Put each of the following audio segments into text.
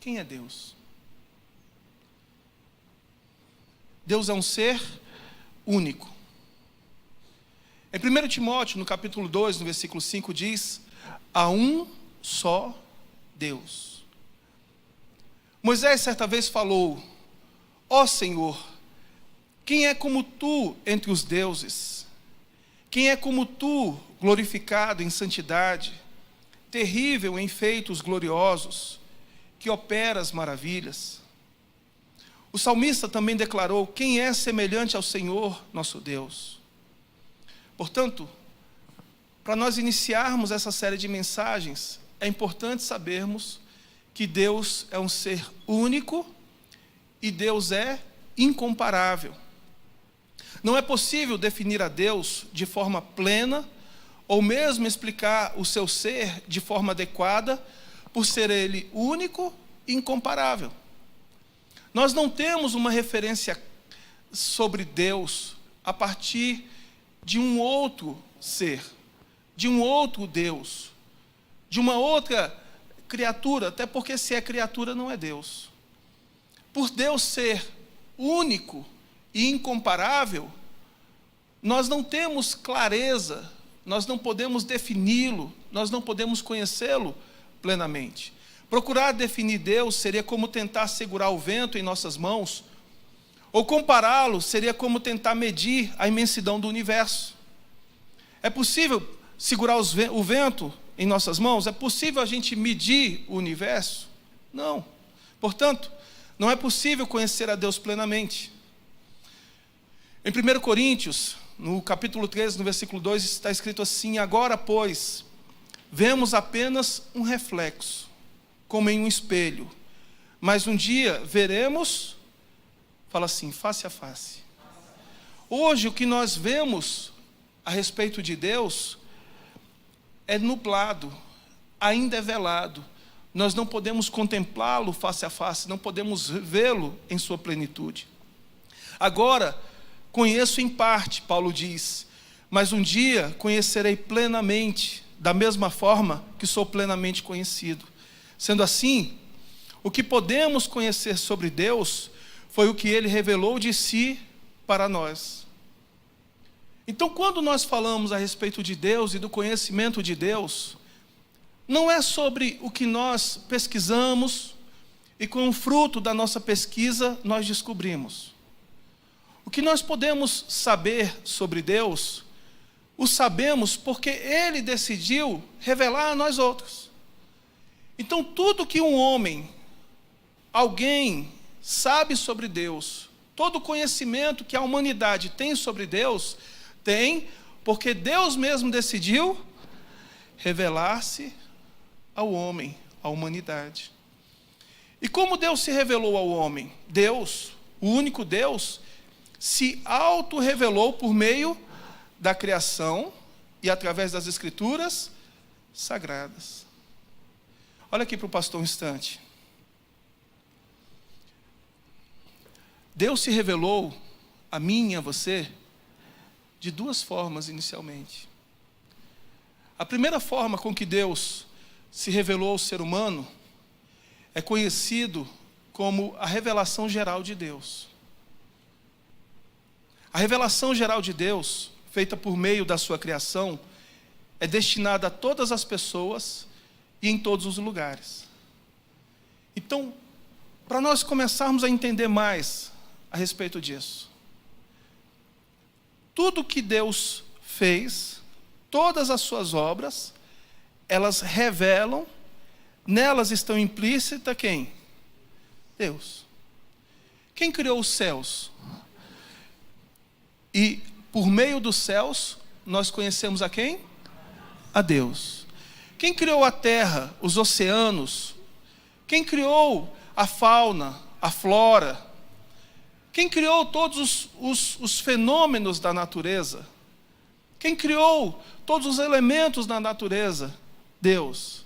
Quem é Deus? Deus é um ser único. Em 1 Timóteo, no capítulo 2, no versículo 5, diz: há um só Deus. Moisés certa vez falou: ó Senhor, quem é como tu entre os deuses? Quem é como tu, glorificado em santidade, terrível em feitos gloriosos, que operas maravilhas? O salmista também declarou: quem é semelhante ao Senhor nosso Deus? Portanto, para nós iniciarmos essa série de mensagens, é importante sabermos que Deus é um ser único e Deus é incomparável. Não é possível definir a Deus de forma plena ou mesmo explicar o seu ser de forma adequada, por ser Ele único e incomparável. Nós não temos uma referência sobre Deus a partir de um outro ser, de um outro Deus, de uma outra criatura, até porque se é criatura não é Deus. Por Deus ser único e incomparável, nós não temos clareza, nós não podemos defini-lo, nós não podemos conhecê-lo plenamente. Procurar definir Deus seria como tentar segurar o vento em nossas mãos, ou compará-lo seria como tentar medir a imensidão do universo. É possível segurar o vento em nossas mãos? É possível a gente medir o universo? Não. Portanto, não é possível conhecer a Deus plenamente. Em 1 Coríntios, no capítulo 13, no versículo 2, está escrito assim: agora, pois, vemos apenas um reflexo, como em um espelho, mas um dia veremos, fala assim, face a face. Hoje o que nós vemos a respeito de Deus é nublado, ainda é velado. Nós não podemos contemplá-lo face a face, não podemos vê-lo em sua plenitude. Agora, conheço em parte, Paulo diz, mas um dia conhecerei plenamente, da mesma forma que sou plenamente conhecido. Sendo assim, o que podemos conhecer sobre Deus foi o que Ele revelou de si para nós. Então, quando nós falamos a respeito de Deus e do conhecimento de Deus, não é sobre o que nós pesquisamos e com o fruto da nossa pesquisa nós descobrimos. O que nós podemos saber sobre Deus, o sabemos porque Ele decidiu revelar a nós outros. Então, tudo que um homem, alguém, sabe sobre Deus, todo o conhecimento que a humanidade tem sobre Deus, tem porque Deus mesmo decidiu revelar-se ao homem, à humanidade. E como Deus se revelou ao homem? Deus, o único Deus, se auto-revelou por meio da criação e através das Escrituras sagradas. Olha aqui para o pastor um instante. Deus se revelou a mim e a você de duas formas inicialmente. A primeira forma com que Deus se revelou ao ser humano é conhecido como a revelação geral de Deus. A revelação geral de Deus, feita por meio da sua criação, é destinada a todas as pessoas e em todos os lugares. Então, para nós começarmos a entender mais a respeito disso, tudo que Deus fez, todas as suas obras, elas revelam, nelas estão implícita quem? Deus. Quem criou os céus? E por meio dos céus, nós conhecemos a quem? A Deus. Quem criou a terra, os oceanos? Quem criou a fauna, a flora? Quem criou todos os fenômenos da natureza? Quem criou todos os elementos da natureza? Deus.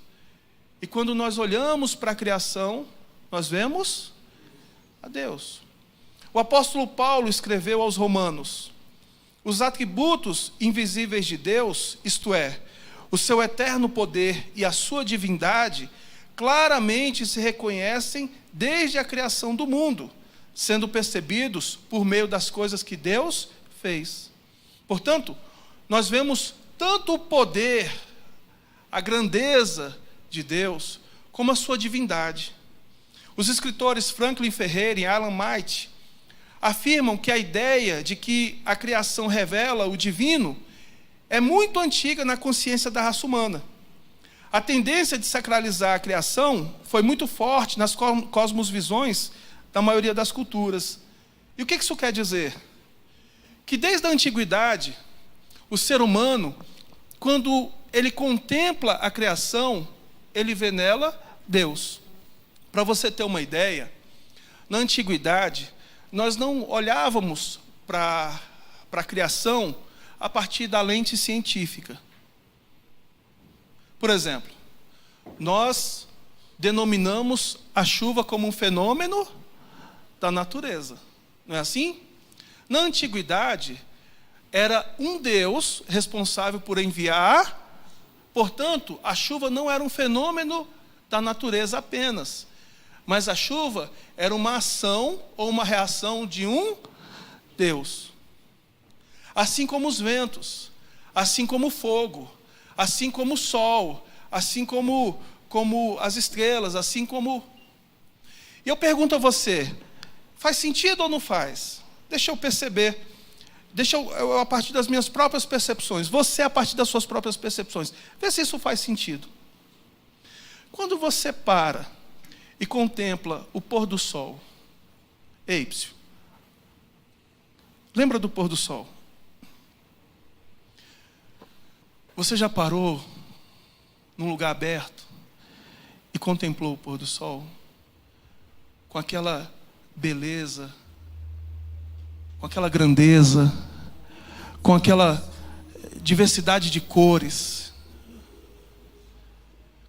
E quando nós olhamos para a criação, nós vemos a Deus. O apóstolo Paulo escreveu aos Romanos: os atributos invisíveis de Deus, isto é, o seu eterno poder e a sua divindade, claramente se reconhecem desde a criação do mundo, sendo percebidos por meio das coisas que Deus fez. Portanto, nós vemos tanto o poder, a grandeza de Deus, como a sua divindade. Os escritores Franklin Ferreira e Alan Might afirmam que a ideia de que a criação revela o divino é muito antiga na consciência da raça humana. A tendência de sacralizar a criação foi muito forte nas cosmovisões da maioria das culturas. E o que isso quer dizer? Que desde a antiguidade, o ser humano, quando ele contempla a criação, ele vê nela Deus. Para você ter uma ideia, na antiguidade, nós não olhávamos para a criação a partir da lente científica. Por exemplo, nós denominamos a chuva como um fenômeno da natureza. Não é assim? Na antiguidade, era um Deus responsável por enviar, portanto, a chuva não era um fenômeno da natureza apenas, mas a chuva era uma ação ou uma reação de um Deus. Assim como os ventos, assim como o fogo, assim como o sol, assim como as estrelas, assim como... E eu pergunto a você, faz sentido ou não faz? Deixa eu perceber, eu a partir das minhas próprias percepções, você a partir das suas próprias percepções, vê se isso faz sentido. Quando você para e contempla o pôr do sol, Eipsio, lembra do pôr do sol? Você já parou num lugar aberto e contemplou o pôr do sol? Com aquela beleza, com aquela grandeza, com aquela diversidade de cores.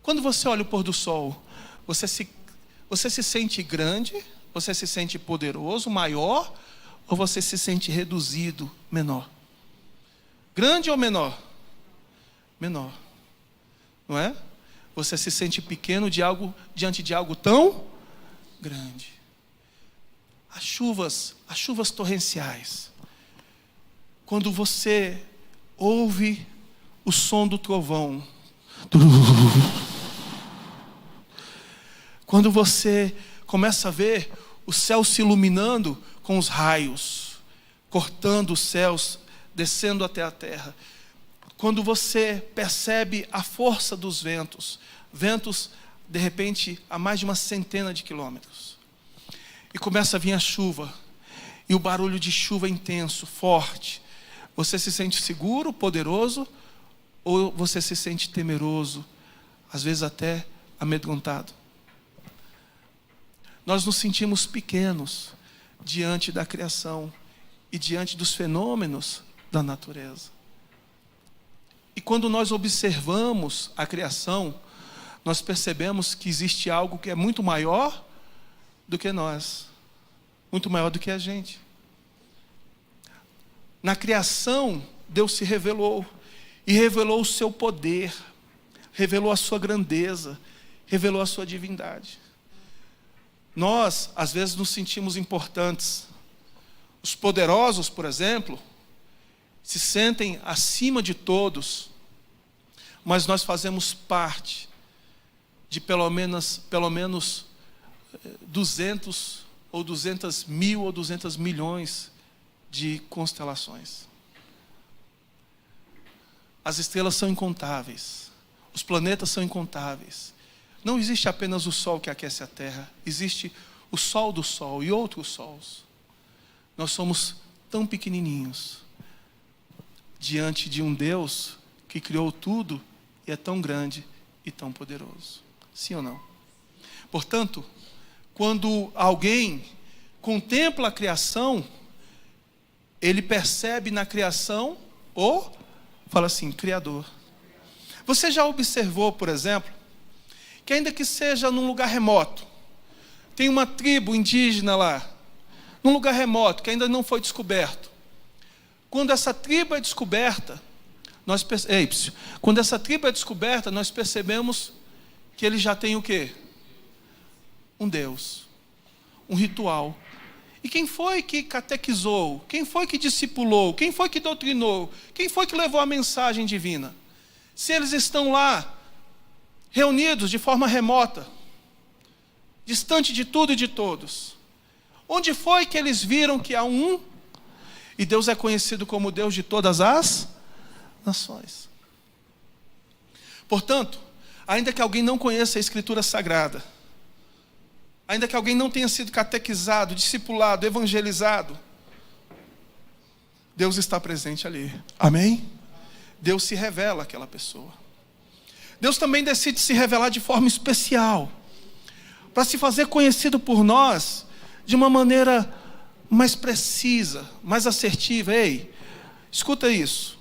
Quando você olha o pôr do sol, você se sente grande, você se sente poderoso, maior, ou você se sente reduzido, menor? Grande ou menor? Menor, não é? Você se sente pequeno diante de algo tão grande. As chuvas torrenciais, quando você ouve o som do trovão, quando você começa a ver o céu se iluminando com os raios, cortando os céus, descendo até a terra, quando você percebe a força dos ventos, de repente a mais de uma centena de quilômetros, e começa a vir a chuva, e o barulho de chuva intenso, forte, você se sente seguro, poderoso, ou você se sente temeroso, às vezes até amedrontado? Nós nos sentimos pequenos diante da criação e diante dos fenômenos da natureza. E quando nós observamos a criação, nós percebemos que existe algo que é muito maior do que nós, muito maior do que a gente. Na criação, Deus se revelou, e revelou o seu poder, revelou a sua grandeza, revelou a sua divindade. Nós, às vezes, nos sentimos importantes. Os poderosos, por exemplo, se sentem acima de todos, mas nós fazemos parte de pelo menos 200 ou 200 mil ou 200 milhões de constelações. As estrelas são incontáveis, os planetas são incontáveis. Não existe apenas o Sol que aquece a Terra, existe o Sol do Sol e outros sols. Nós somos tão pequenininhos diante de um Deus que criou tudo e é tão grande e tão poderoso. Sim ou não? Portanto, quando alguém contempla a criação, ele percebe na criação fala assim, Criador. Você já observou, por exemplo, que ainda que seja num lugar remoto, tem uma tribo indígena lá, num lugar remoto, que ainda não foi descoberto. Quando essa tribo é descoberta, nós percebemos que ele já tem o quê? Um Deus, um ritual. E quem foi que catequizou? Quem foi que discipulou? Quem foi que doutrinou? Quem foi que levou a mensagem divina? Se eles estão lá, reunidos de forma remota, distante de tudo e de todos, onde foi que eles viram que há um? E Deus é conhecido como Deus de todas as nações. Portanto, ainda que alguém não conheça a Escritura Sagrada, ainda que alguém não tenha sido catequizado, discipulado, evangelizado, Deus está presente ali. Amém? Deus se revela àquela pessoa. Deus também decide se revelar de forma especial, para se fazer conhecido por nós de uma maneira mais precisa, mais assertiva. Ei, escuta isso.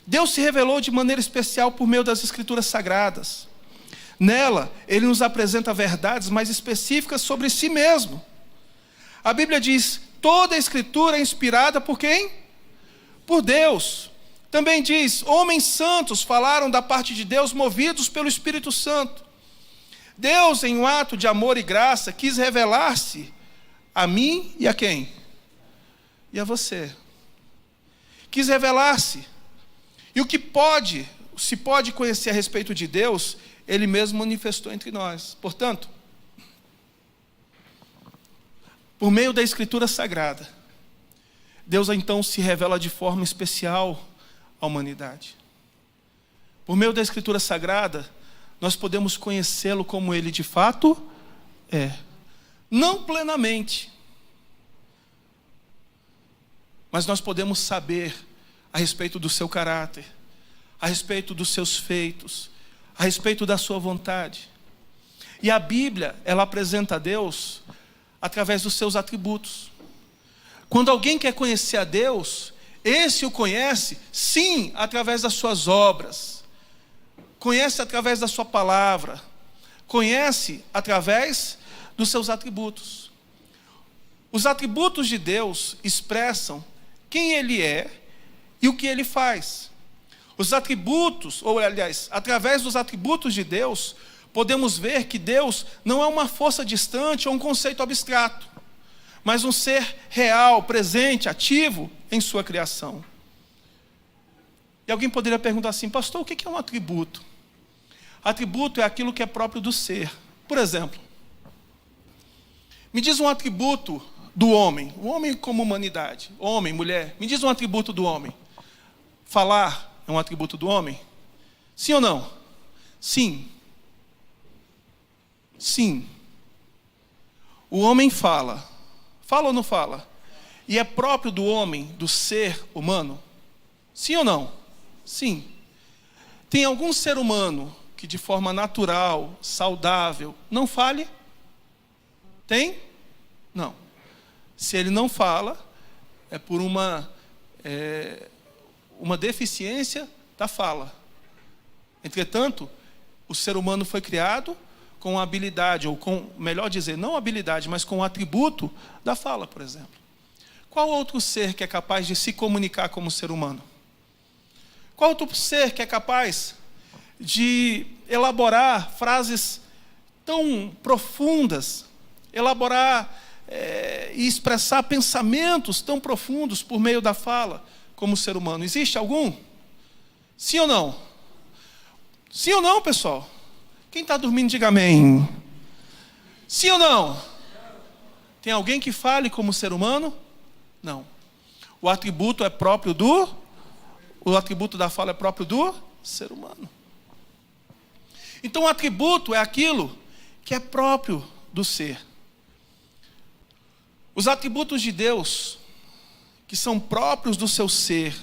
Deus se revelou de maneira especial por meio das Escrituras Sagradas. Nela, Ele nos apresenta verdades mais específicas sobre si mesmo. A Bíblia diz, toda a Escritura é inspirada por quem? Por Deus. Também diz, homens santos falaram da parte de Deus, movidos pelo Espírito Santo. Deus, em um ato de amor e graça, quis revelar-se a mim e a quem? E a você. Quis revelar-se. E o que se pode conhecer a respeito de Deus, Ele mesmo manifestou entre nós. Portanto, por meio da Escritura Sagrada, Deus então se revela de forma especial à humanidade. Por meio da Escritura Sagrada, nós podemos conhecê-lo como Ele de fato é. Não plenamente, mas nós podemos saber a respeito do seu caráter, a respeito dos seus feitos, a respeito da sua vontade. E a Bíblia, ela apresenta a Deus através dos seus atributos. Quando alguém quer conhecer a Deus, esse o conhece, sim, através das suas obras, conhece através da sua palavra, conhece através dos seus atributos. Os atributos de Deus expressam quem Ele é e o que Ele faz. Os atributos, ou aliás, através dos atributos de Deus, podemos ver que Deus não é uma força distante ou um conceito abstrato, mas um ser real, presente, ativo em sua criação. E alguém poderia perguntar assim, pastor, o que é um atributo? Atributo é aquilo que é próprio do ser. Por exemplo, me diz um atributo do homem, o homem como humanidade, homem, mulher, me diz um atributo do homem. Falar é um atributo do homem? Sim ou não? Sim. Sim. O homem fala. Fala ou não fala? E é próprio do homem, do ser humano? Sim ou não? Sim. Tem algum ser humano que de forma natural, saudável, não fale? Tem? Não. Se ele não fala, é por uma deficiência da fala. Entretanto, o ser humano foi criado com a habilidade, ou com, melhor dizer, não habilidade, mas com o atributo da fala, por exemplo. Qual outro ser que é capaz de se comunicar como ser humano? Qual outro ser que é capaz de elaborar frases tão profundas, elaborar e expressar pensamentos tão profundos por meio da fala como ser humano? Existe algum? Sim ou não? Sim ou não, pessoal? Quem está dormindo, diga amém. Sim ou não? Tem alguém que fale como ser humano? Não. O atributo da fala é próprio do ser humano. Então o atributo é aquilo que é próprio do ser. Os atributos de Deus, que são próprios do seu ser,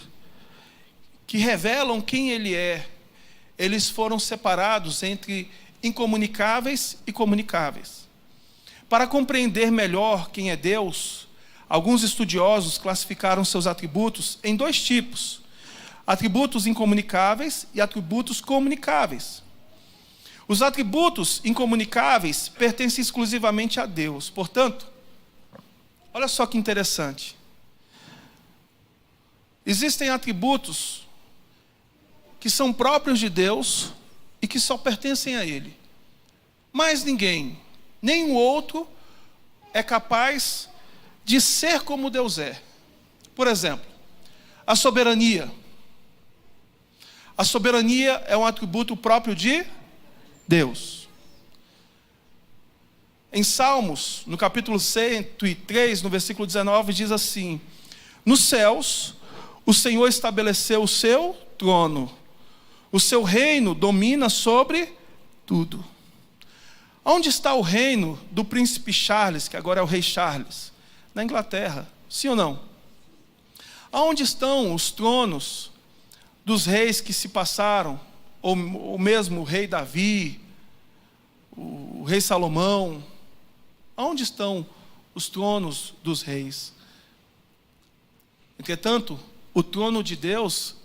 que revelam quem Ele é, eles foram separados entre incomunicáveis e comunicáveis. Para compreender melhor quem é Deus, alguns estudiosos classificaram seus atributos em dois tipos: atributos incomunicáveis e atributos comunicáveis. Os atributos incomunicáveis pertencem exclusivamente a Deus. Portanto, olha só que interessante. Existem atributos que são próprios de Deus e que só pertencem a Ele. mais ninguém, nenhum outro é capaz de ser como Deus é. Por exemplo, a soberania. A soberania é um atributo próprio de Deus. Em Salmos, no capítulo 103, no versículo 19, diz assim: nos céus, o Senhor estabeleceu o seu trono. O seu reino domina sobre tudo. Onde está o reino do príncipe Charles, que agora é o rei Charles? Na Inglaterra, sim ou não? Aonde estão os tronos dos reis que se passaram? Ou mesmo o rei Davi, o rei Salomão? Aonde estão os tronos dos reis? Entretanto, o trono de Deus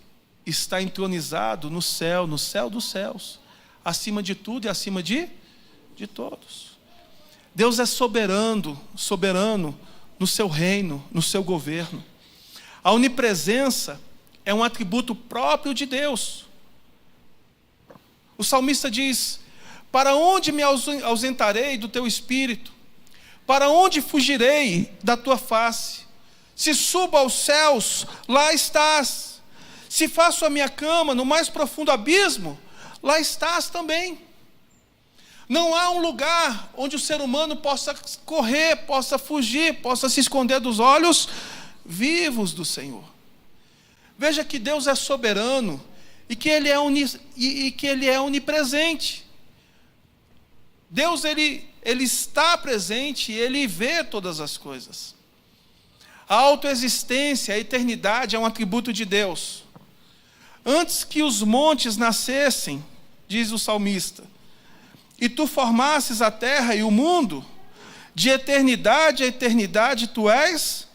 está entronizado no céu dos céus, acima de tudo e acima de todos. Deus é soberano no seu reino, no seu governo. A onipresença é um atributo próprio de Deus. O salmista diz: para onde me ausentarei do teu espírito? Para onde fugirei da tua face? Se subo aos céus, lá estás. Se faço a minha cama no mais profundo abismo, lá estás também. Não há um lugar onde o ser humano possa correr, possa fugir, possa se esconder dos olhos vivos do Senhor. Veja que Deus é soberano e que Ele é onipresente. Deus, Ele está presente e Ele vê todas as coisas. A autoexistência, a eternidade é um atributo de Deus. Antes que os montes nascessem, diz o salmista, e tu formasses a terra e o mundo, de eternidade a eternidade tu és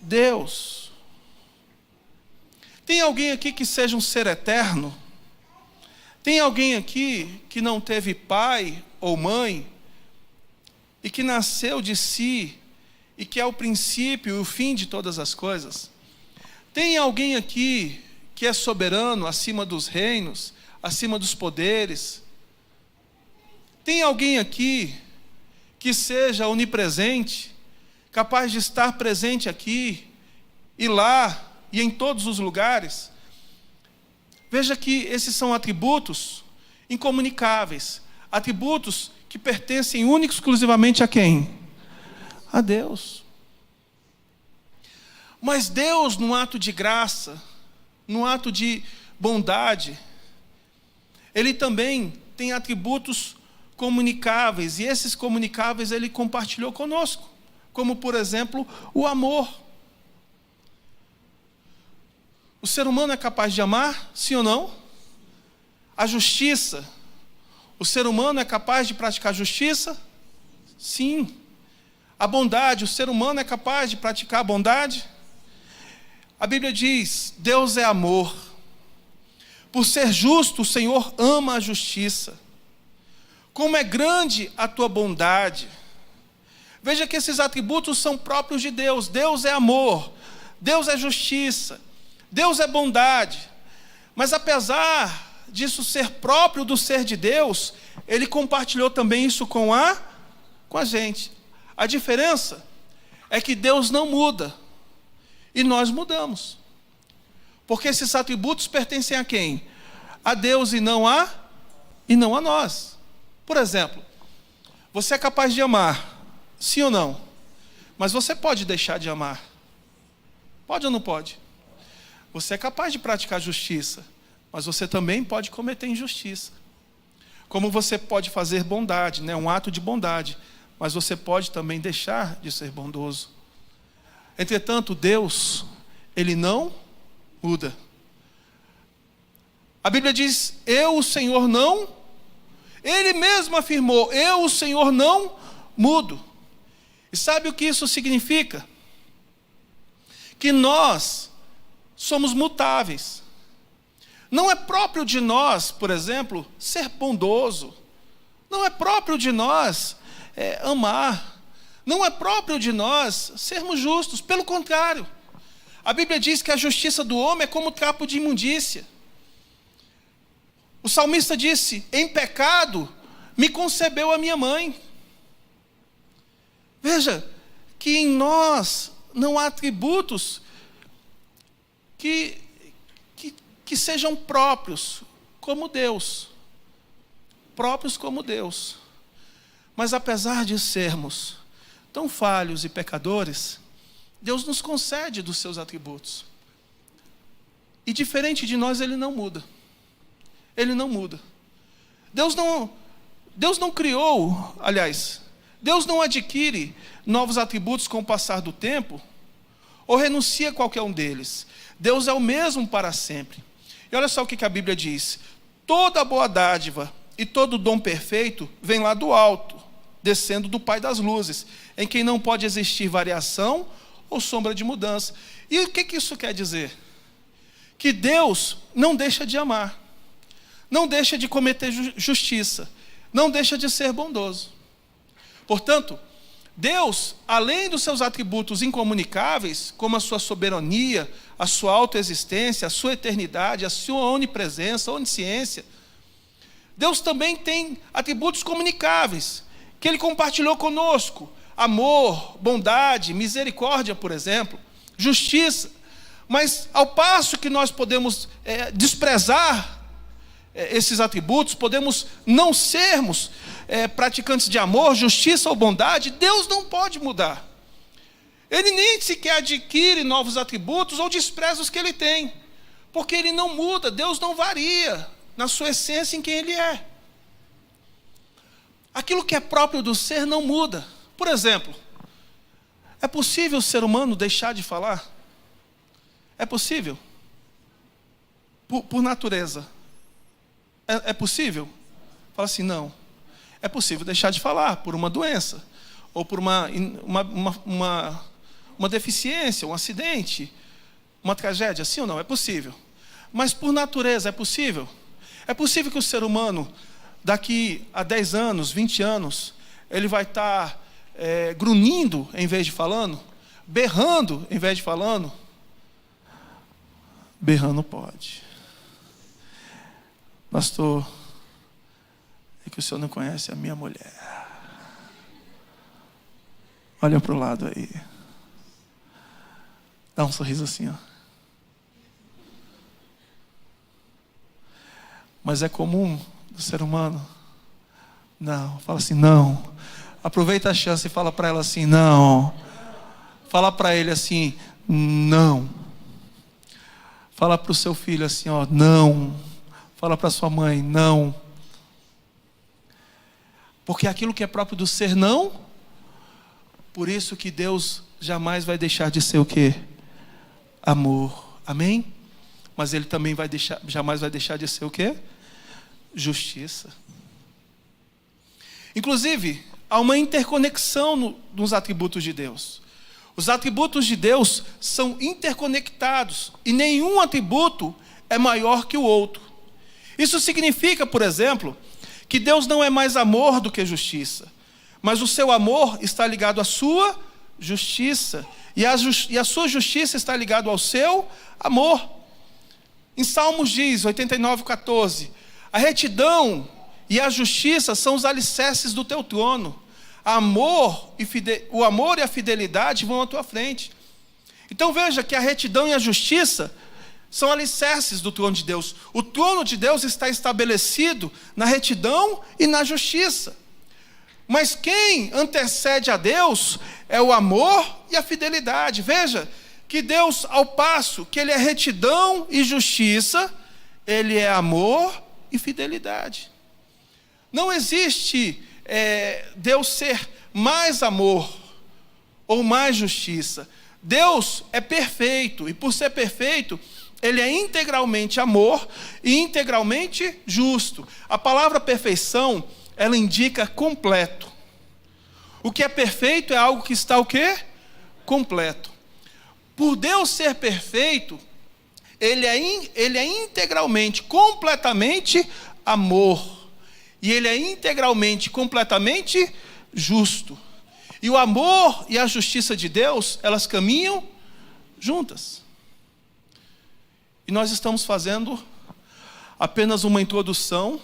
Deus. Tem alguém aqui que seja um ser eterno? Tem alguém aqui que não teve pai ou mãe e que nasceu de si e que é o princípio e o fim de todas as coisas? Tem alguém aqui que é soberano acima dos reinos, acima dos poderes? Tem alguém aqui que seja onipresente, capaz de estar presente aqui e lá e em todos os lugares? Veja que esses são atributos incomunicáveis, atributos que pertencem única e exclusivamente a quem? A Deus. Mas Deus, num ato de graça, num ato de bondade, Ele também tem atributos comunicáveis, e esses comunicáveis Ele compartilhou conosco, como por exemplo, o amor. O ser humano é capaz de amar, sim ou não? A justiça. O ser humano é capaz de praticar justiça? Sim. A bondade, o ser humano é capaz de praticar a bondade? A Bíblia diz: Deus é amor. Por ser justo, o Senhor ama a justiça. Como é grande a tua bondade. Veja que esses atributos são próprios de Deus. Deus é amor, Deus é justiça, Deus é bondade. Mas apesar disso ser próprio do ser de Deus, Ele compartilhou também isso com a gente. A diferença é que Deus não muda e nós mudamos. Porque esses atributos pertencem a quem? A Deus e não a nós. Por exemplo, você é capaz de amar, sim ou não? Mas você pode deixar de amar. Pode ou não pode? Você é capaz de praticar justiça, mas você também pode cometer injustiça. Como você pode fazer bondade, um ato de bondade, mas você pode também deixar de ser bondoso. Entretanto, Deus, Ele não muda. A Bíblia diz: eu, o Senhor, não. Ele mesmo afirmou: eu, o Senhor, não mudo. E sabe o que isso significa? Que nós somos mutáveis. Não é próprio de nós, por exemplo, ser bondoso. Não é próprio de nós amar. Não é próprio de nós sermos justos. Pelo contrário, a Bíblia diz que a justiça do homem é como trapo de imundícia. O salmista disse: em pecado me concebeu a minha mãe. Veja que em nós não há atributos que sejam próprios como Deus. Próprios como Deus. Mas apesar de sermos tão falhos e pecadores, Deus nos concede dos seus atributos. E diferente de nós, Ele não muda. Ele não muda. Deus não criou, aliás, Deus não adquire novos atributos com o passar do tempo, ou renuncia a qualquer um deles. Deus é o mesmo para sempre. E olha só o que a Bíblia diz: toda boa dádiva e todo dom perfeito vem lá do alto, descendo do Pai das luzes, em quem não pode existir variação ou sombra de mudança. E o que isso quer dizer? Que Deus não deixa de amar, não deixa de cometer justiça, não deixa de ser bondoso. Portanto, Deus, além dos seus atributos incomunicáveis, como a sua soberania, a sua autoexistência, a sua eternidade, a sua onipresença, onisciência, Deus também tem atributos comunicáveis, que Ele compartilhou conosco: amor, bondade, misericórdia, por exemplo, justiça. Mas ao passo que nós podemos desprezar esses atributos, podemos não sermos praticantes de amor, justiça ou bondade, Deus não pode mudar. Ele nem sequer adquire novos atributos ou despreza os que Ele tem, porque Ele não muda. Deus não varia na sua essência, em quem Ele é. Aquilo que é próprio do ser não muda. Por exemplo, é possível o ser humano deixar de falar? É possível? Por natureza. É possível? Fala assim, não. É possível deixar de falar por uma doença, ou por uma deficiência, um acidente, uma tragédia, sim ou não? É possível. Mas por natureza, é possível? É possível que o ser humano, daqui a 10 anos, 20 anos, ele vai estar grunhindo em vez de falando? Berrando em vez de falando? Berrando pode. Pastor, é que o senhor não conhece a minha mulher. Olha para o lado aí. Dá um sorriso assim, ó. Mas é comum do ser humano? Não. Fala assim, não. Aproveita a chance e fala para ela assim, não. Fala para ele assim, não. Fala para o seu filho assim, ó, não. Fala para sua mãe, não. Porque aquilo que é próprio do ser, não. Por isso que Deus jamais vai deixar de ser o quê? Amor. Amém? Mas Ele também jamais vai deixar de ser o quê? Justiça. Inclusive, há uma interconexão nos atributos de Deus. Os atributos de Deus são interconectados e nenhum atributo é maior que o outro. Isso significa, por exemplo, que Deus não é mais amor do que justiça, mas o seu amor está ligado à sua justiça, e a sua justiça está ligado ao seu amor. Em Salmos diz, 89:14, a retidão e a justiça são os alicerces do teu trono. O amor e a fidelidade vão à tua frente. Então veja que a retidão e a justiça são alicerces do trono de Deus. O trono de Deus está estabelecido na retidão e na justiça. Mas quem antecede a Deus é o amor e a fidelidade. Veja que Deus, ao passo que Ele é retidão e justiça, Ele é amor e fidelidade. Não existe Deus ser mais amor ou mais justiça. Deus é perfeito, e por ser perfeito, Ele é integralmente amor e integralmente justo. A palavra perfeição, ela indica completo. O que é perfeito é algo que está o quê? Completo. Por Deus ser perfeito, Ele é integralmente, completamente amor. E Ele é integralmente, completamente justo. E o amor e a justiça de Deus, elas caminham juntas. E nós estamos fazendo apenas uma introdução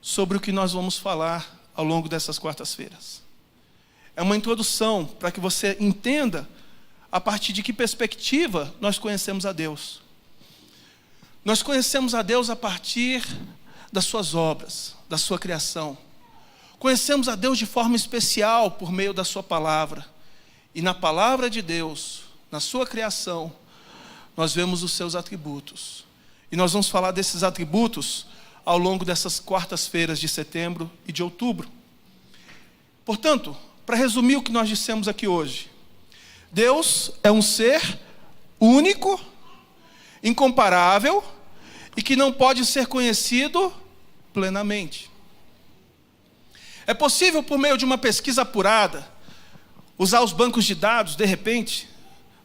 sobre o que nós vamos falar ao longo dessas quartas-feiras. É uma introdução para que você entenda a partir de que perspectiva nós conhecemos a Deus. Nós conhecemos a Deus a partir das suas obras, da sua criação. Conhecemos a Deus de forma especial por meio da sua palavra. E na palavra de Deus, na sua criação, nós vemos os seus atributos. E nós vamos falar desses atributos ao longo dessas quartas-feiras de setembro e de outubro. Portanto, para resumir o que nós dissemos aqui hoje, Deus é um ser único, incomparável e que não pode ser conhecido plenamente. É possível, por meio de uma pesquisa apurada, usar os bancos de dados, de repente,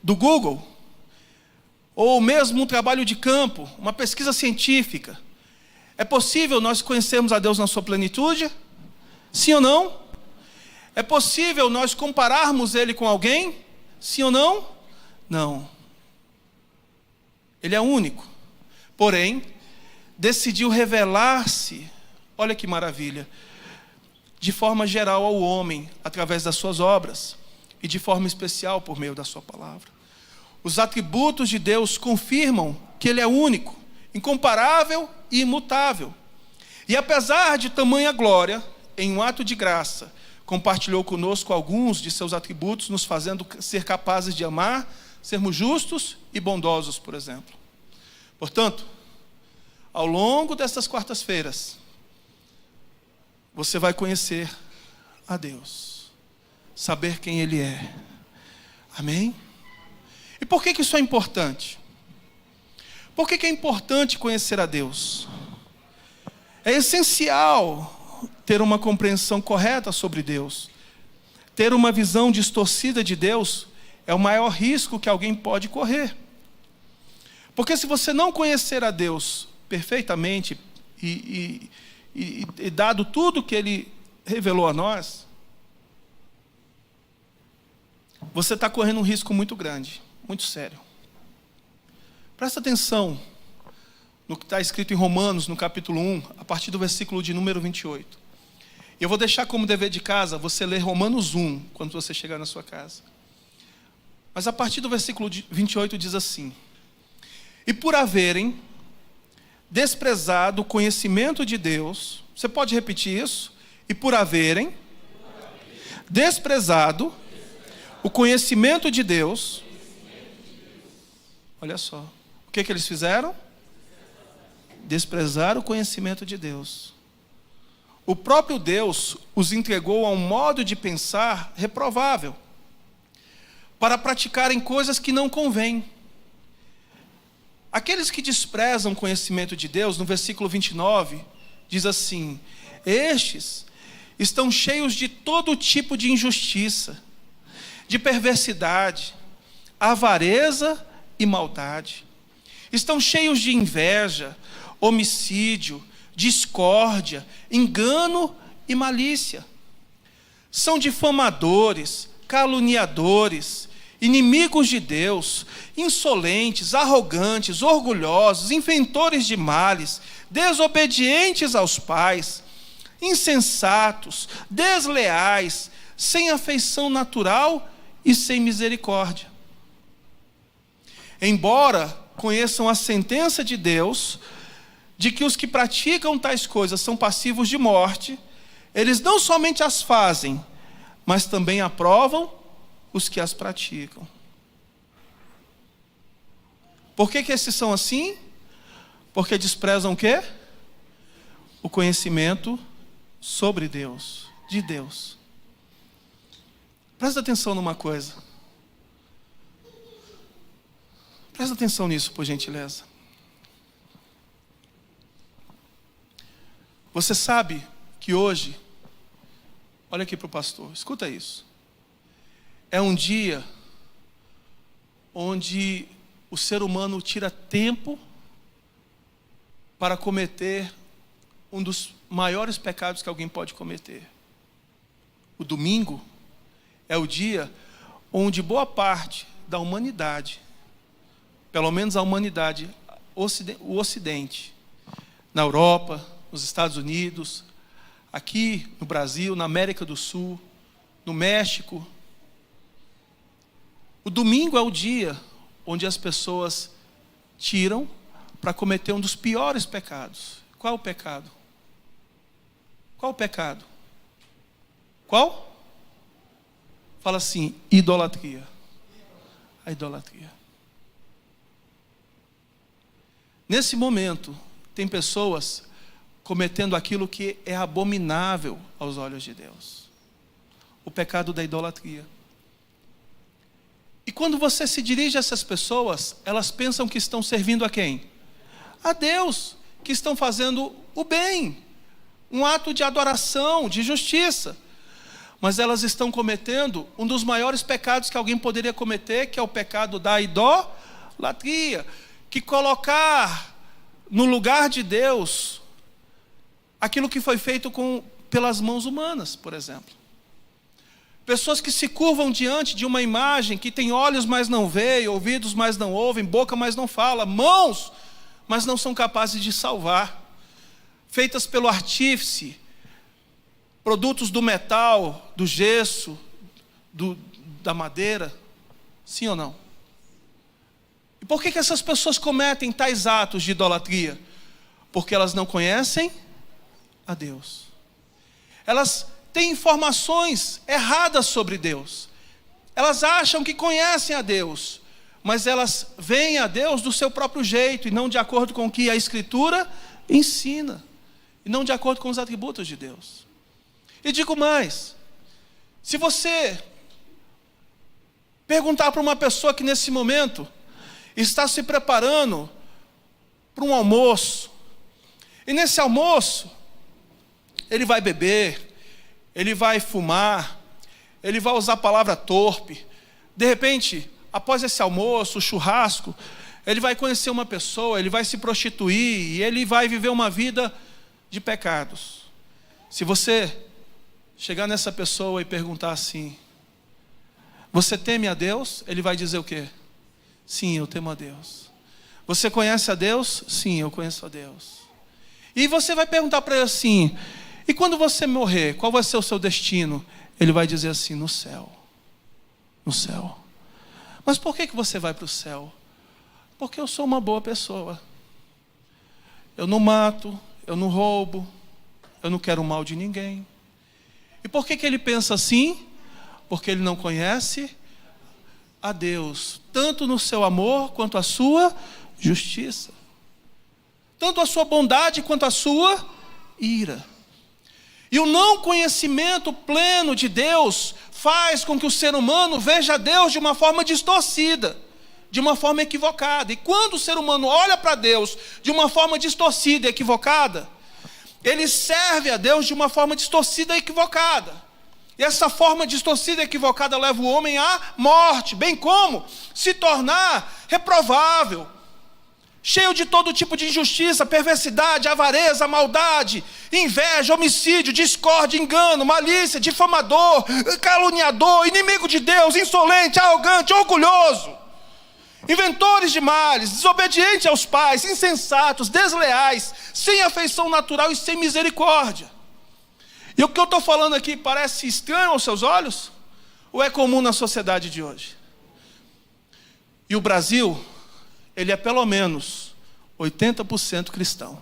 do Google, ou mesmo um trabalho de campo, uma pesquisa científica. É possível nós conhecermos a Deus na sua plenitude? Sim ou não? É possível nós compararmos Ele com alguém? Sim ou não? Não. Ele é único. Porém, decidiu revelar-se, olha que maravilha, de forma geral ao homem, através das suas obras, e de forma especial por meio da sua palavra. Os atributos de Deus confirmam que Ele é único, incomparável e imutável. E apesar de tamanha glória, em um ato de graça, compartilhou conosco alguns de seus atributos, nos fazendo ser capazes de amar, sermos justos e bondosos, por exemplo. Portanto, ao longo dessas quartas-feiras, você vai conhecer a Deus, saber quem Ele é. Amém? E por que isso é importante? Por que é importante conhecer a Deus? É essencial ter uma compreensão correta sobre Deus. Ter uma visão distorcida de Deus é o maior risco que alguém pode correr. Porque se você não conhecer a Deus perfeitamente e dado tudo que Ele revelou a nós, você está correndo um risco muito grande, muito sério. Presta atenção no que está escrito em Romanos, no capítulo 1, a partir do versículo de número 28. Eu vou deixar como dever de casa você ler Romanos 1, quando você chegar na sua casa. Mas a partir do versículo 28 diz assim: e por haverem desprezado o conhecimento de Deus, você pode repetir isso? E por haverem desprezado o conhecimento de Deus, olha só, o que eles fizeram? Desprezaram o conhecimento de Deus. O próprio Deus os entregou a um modo de pensar reprovável, para praticarem coisas que não convêm. Aqueles que desprezam o conhecimento de Deus, no versículo 29, diz assim: estes estão cheios de todo tipo de injustiça, de perversidade, avareza e maldade. Estão cheios de inveja, homicídio, discórdia, engano e malícia. São difamadores, caluniadores, inimigos de Deus, insolentes, arrogantes, orgulhosos, inventores de males, desobedientes aos pais, insensatos, desleais, sem afeição natural e sem misericórdia. Embora conheçam a sentença de Deus, de que os que praticam tais coisas são passivos de morte, eles não somente as fazem, mas também aprovam os que as praticam. Por que esses são assim? Porque desprezam o quê? O conhecimento sobre Deus, de Deus. Presta atenção numa coisa. Presta atenção nisso, por gentileza. Você sabe que hoje, olha aqui para o pastor, escuta isso. É um dia onde o ser humano tira tempo para cometer um dos maiores pecados que alguém pode cometer. O domingo é o dia onde boa parte da humanidade, pelo menos a humanidade, o Ocidente, na Europa, nos Estados Unidos, aqui no Brasil, na América do Sul, no México. O domingo é o dia onde as pessoas tiram para cometer um dos piores pecados. Qual o pecado? Qual o pecado? Qual? Fala assim, idolatria. A idolatria. Nesse momento, tem pessoas cometendo aquilo que é abominável aos olhos de Deus. O pecado da idolatria. E quando você se dirige a essas pessoas, elas pensam que estão servindo a quem? A Deus, que estão fazendo o bem, um ato de adoração, de justiça. Mas elas estão cometendo um dos maiores pecados que alguém poderia cometer, que é o pecado da idolatria, que colocar no lugar de Deus aquilo que foi feito pelas mãos humanas, por exemplo. Pessoas que se curvam diante de uma imagem que tem olhos, mas não veem, ouvidos, mas não ouvem, boca, mas não fala, mãos, mas não são capazes de salvar. Feitas pelo artífice, produtos do metal, do gesso, da madeira. Sim ou não? E por que essas pessoas cometem tais atos de idolatria? Porque elas não conhecem a Deus. Elas têm informações erradas sobre Deus. Elas acham que conhecem a Deus, mas elas veem a Deus do seu próprio jeito, e não de acordo com o que a Escritura ensina, e não de acordo com os atributos de Deus. E digo mais, se você perguntar para uma pessoa que nesse momento está se preparando para um almoço, e nesse almoço ele vai beber, ele vai fumar, ele vai usar a palavra torpe. De repente, após esse almoço, churrasco, ele vai conhecer uma pessoa, ele vai se prostituir, e ele vai viver uma vida de pecados. Se você chegar nessa pessoa e perguntar assim, você teme a Deus? Ele vai dizer o quê? Sim, eu temo a Deus. Você conhece a Deus? Sim, eu conheço a Deus. E você vai perguntar para ele assim, e quando você morrer, qual vai ser o seu destino? Ele vai dizer assim, no céu. No céu. Mas por que você vai para o céu? Porque eu sou uma boa pessoa. Eu não mato, eu não roubo, eu não quero o mal de ninguém. E por que ele pensa assim? Porque ele não conhece a Deus, tanto no seu amor quanto a sua justiça. Tanto a sua bondade quanto a sua ira. E o não conhecimento pleno de Deus faz com que o ser humano veja Deus de uma forma distorcida, de uma forma equivocada. E quando o ser humano olha para Deus de uma forma distorcida e equivocada, ele serve a Deus de uma forma distorcida e equivocada. E essa forma distorcida e equivocada leva o homem à morte, bem como se tornar reprovável, cheio de todo tipo de injustiça, perversidade, avareza, maldade, inveja, homicídio, discórdia, engano, malícia, difamador, caluniador, inimigo de Deus, insolente, arrogante, orgulhoso, inventores de males, desobedientes aos pais, insensatos, desleais, sem afeição natural e sem misericórdia. E o que eu estou falando aqui parece estranho aos seus olhos? Ou é comum na sociedade de hoje? E o Brasil, ele é pelo menos 80% cristão.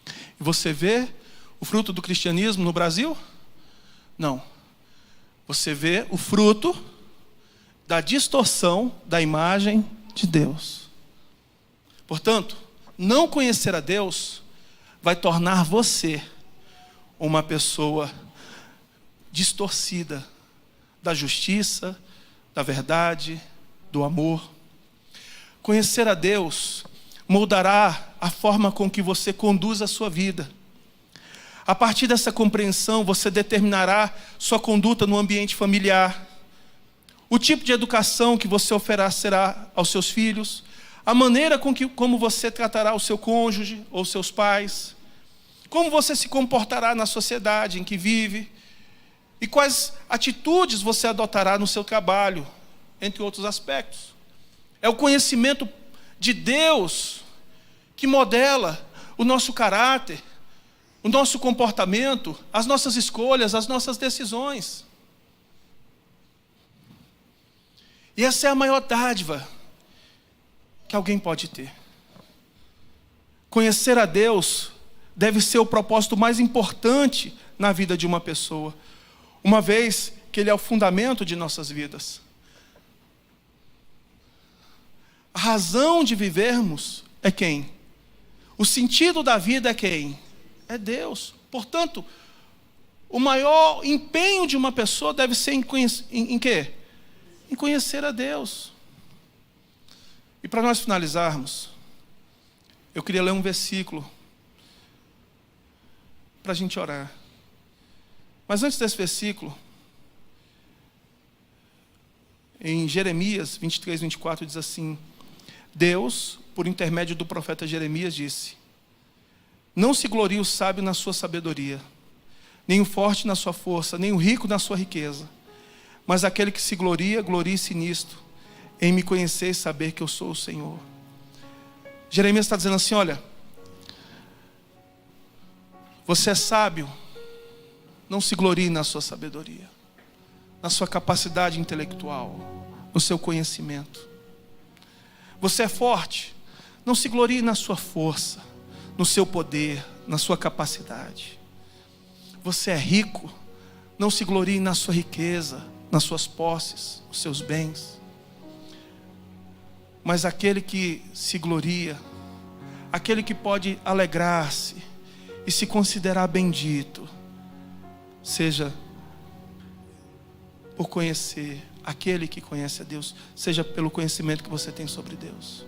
E você vê o fruto do cristianismo no Brasil? Não. Você vê o fruto da distorção da imagem de Deus. Portanto, não conhecer a Deus vai tornar você uma pessoa distorcida da justiça, da verdade, do amor. Conhecer a Deus moldará a forma com que você conduz a sua vida. A partir dessa compreensão, você determinará sua conduta no ambiente familiar, o tipo de educação que você oferecerá aos seus filhos, a maneira como você tratará o seu cônjuge ou seus pais, como você se comportará na sociedade em que vive e quais atitudes você adotará no seu trabalho, entre outros aspectos. É o conhecimento de Deus que modela o nosso caráter, o nosso comportamento, as nossas escolhas, as nossas decisões. E essa é a maior dádiva que alguém pode ter. Conhecer a Deus deve ser o propósito mais importante na vida de uma pessoa, uma vez que Ele é o fundamento de nossas vidas. A razão de vivermos é quem? O sentido da vida é quem? É Deus. Portanto, o maior empenho de uma pessoa deve ser em quê? Em conhecer a Deus. E para nós finalizarmos, eu queria ler um versículo para a gente orar. Mas antes desse versículo, em Jeremias 23, 24, diz assim: Deus, por intermédio do profeta Jeremias, disse: não se glorie o sábio na sua sabedoria, nem o forte na sua força, nem o rico na sua riqueza, mas aquele que se gloria, glorie-se nisto, em me conhecer e saber que eu sou o Senhor. Jeremias está dizendo assim: olha, você é sábio, não se glorie na sua sabedoria, na sua capacidade intelectual, no seu conhecimento. Você é forte, não se glorie na sua força, no seu poder, na sua capacidade. Você é rico, não se glorie na sua riqueza, nas suas posses, nos seus bens. Mas aquele que se gloria, aquele que pode alegrar-se e se considerar bendito, seja por conhecer, aquele que conhece a Deus, seja pelo conhecimento que você tem sobre Deus.